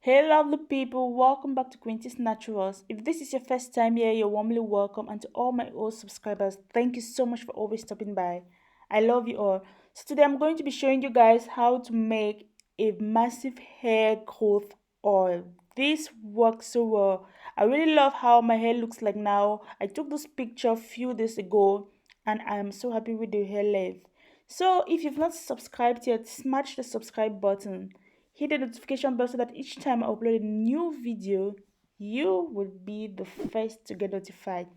Hey lovely people, welcome back to Quintus Naturals. If this is your first time here, you're warmly welcome, and to all my old subscribers, thank you so much for always stopping by. I love you all. So today I'm going to be showing you guys how to make a massive hair growth oil. This works so well. I really love how my hair looks like now. I took this picture a few days ago and I'm so happy with the hair length. So if you've not subscribed yet, smash the subscribe button. Hit the notification bell so that each time I upload a new video, you will be the first to get notified.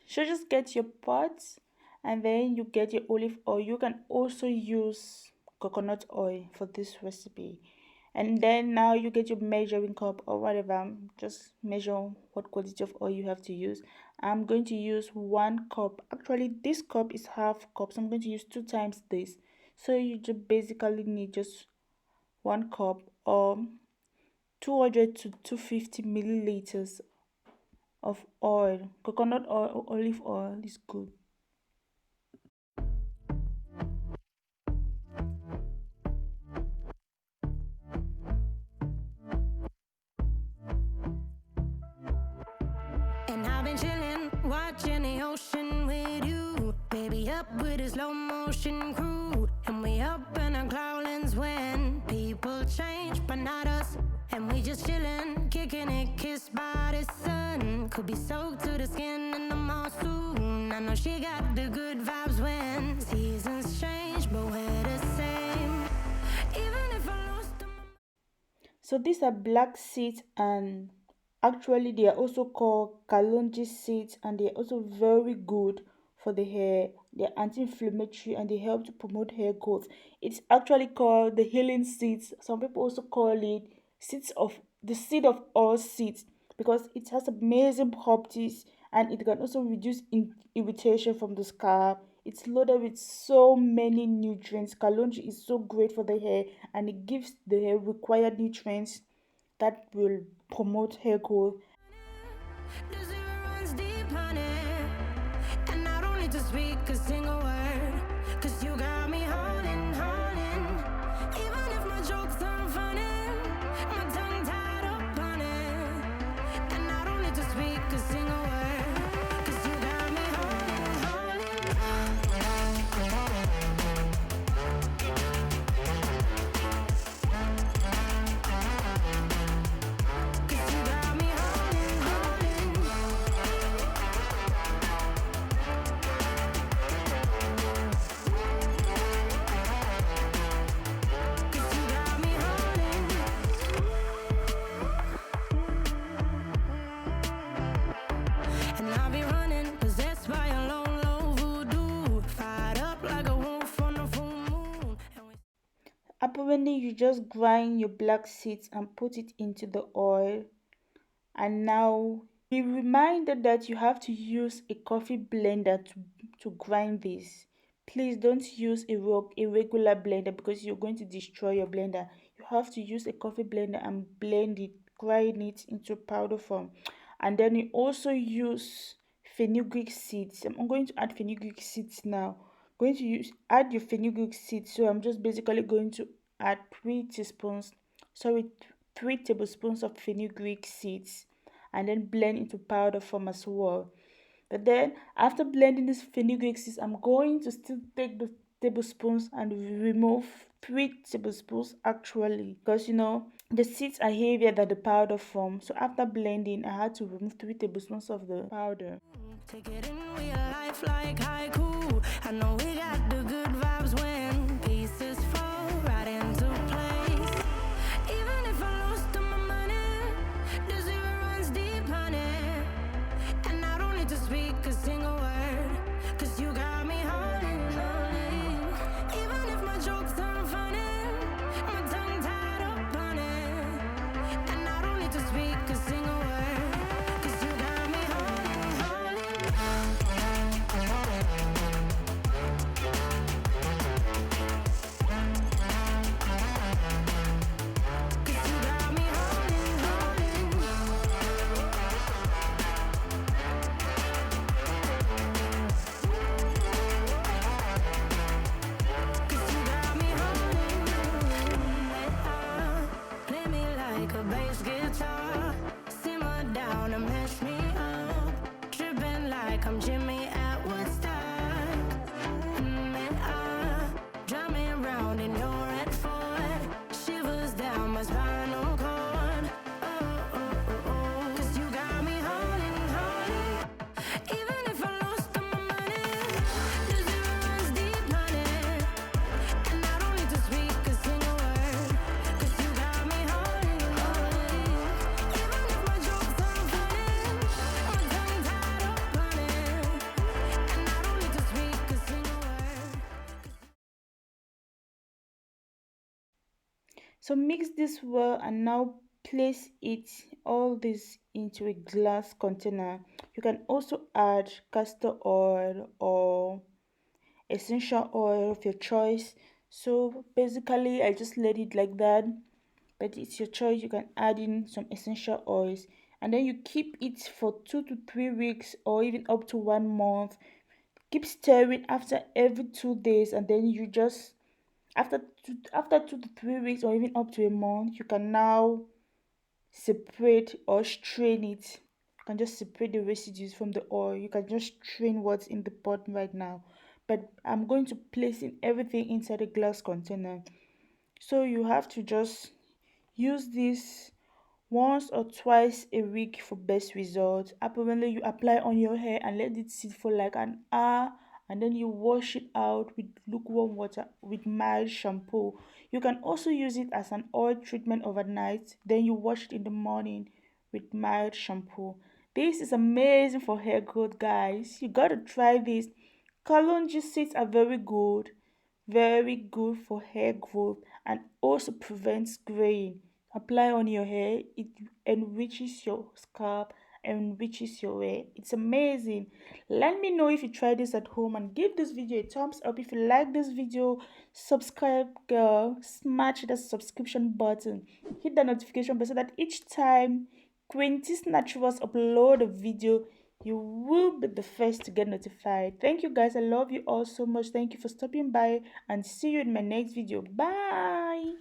So just get your pots and then you get your olive oil. You can also use coconut oil for this recipe. And then now you get your measuring cup or whatever. Just measure what quantity of oil you have to use. I'm going to use 1 cup. Actually, this cup is half cup, so I'm going to use 2 times this. So you just basically need just 1 cup or 200 to 250 milliliters of oil. Coconut oil or olive oil is good. And I've been chillin', watching the ocean with you. Baby up with a slow motion crew. And we up in our clouds when people change, but not us. And we just chillin', kicking it, kissed by the sun. Could be soaked to the skin in the monsoon. I know she got the good vibes when seasons change, but we're the same. Even if I lost them. So these are black seeds, and actually they are also called kalonji seeds, and they are also very good for the hair. They are anti-inflammatory and they help to promote hair growth. It's actually called the healing seeds. Some people also call it seeds of the seed of all seeds because it has amazing properties and it can also reduce irritation from the scalp. It's loaded with so many nutrients. Kalonji is so great for the hair and it gives the hair required nutrients that will promote hair growth. The zero runs deep, honey. And I don't need to speak a single word. Cause you got me holding, holding. Even if my jokes aren't funny, my tongue tied up on it. And I don't need to speak a single word. Cause you got me holding, holding. Cause you got me holding, holding. Cause you got me holding. And I'll be running, possessed by a low, low voodoo. Fired up like a wolf on a full moon. And we Apparently, you just grind your black seeds and put it into the oil. And now be reminded that you have to use a coffee blender to grind this. Please don't use a regular blender because you're going to destroy your blender. You have to use a coffee blender and blend it, grind it into powder form. And then you also use fenugreek seeds. I'm going to add fenugreek seeds now. Going to add your fenugreek seeds. So I'm just basically going to add 3 tablespoons of fenugreek seeds and then blend into powder form as well. But then after blending this fenugreek seeds, I'm going to still take the tablespoons and remove 3 tablespoons actually, because the seeds are heavier than the powder form. So after blending, I had to remove 3 tablespoons of the powder. take it in real life like haiku. I know we got the good vibes when pieces fall right into place. Even if I lost all my money, the zero runs deep, honey. And I don't need to speak a single word. Cause you got me holding, holding. Even if my jokes aren't funny, my tongue tied up on it. And I don't need to speak a single word. Cause you got me holding, holding. So mix this well and now place it all this into a glass container. You can also add castor oil or essential oil of your choice. So basically I just let it like that, but it's your choice. You can add in some essential oils and then you keep it for 2 to 3 weeks or even up to 1 month. Keep stirring after every 2 days, and then you just after 2 to 3 weeks or even up to a month, you can now separate or strain it. You can just separate the residues from the oil. You can just strain what's in the pot right now. But I'm going to place in everything inside a glass container. So you have to just use this once or twice a week for best results. Apparently, you apply on your hair and let it sit for like an hour, and then you wash it out with lukewarm water with mild shampoo. You can also use it as an oil treatment overnight, then you wash it in the morning with mild shampoo. This is amazing for hair growth, guys. You gotta try this. Kalonji seeds are very good for hair growth and also prevents graying. Apply on your hair, it enriches your scalp, enriches your hair. It's amazing. Let me know if you try this at home and give this video a thumbs up. If you like this video, subscribe, girl. Smash the subscription button, hit the notification bell so that each time Quintus Naturals upload a video, you will be the first to get notified. Thank you guys. I love you all so much. Thank you for stopping by and see you in my next video. Bye.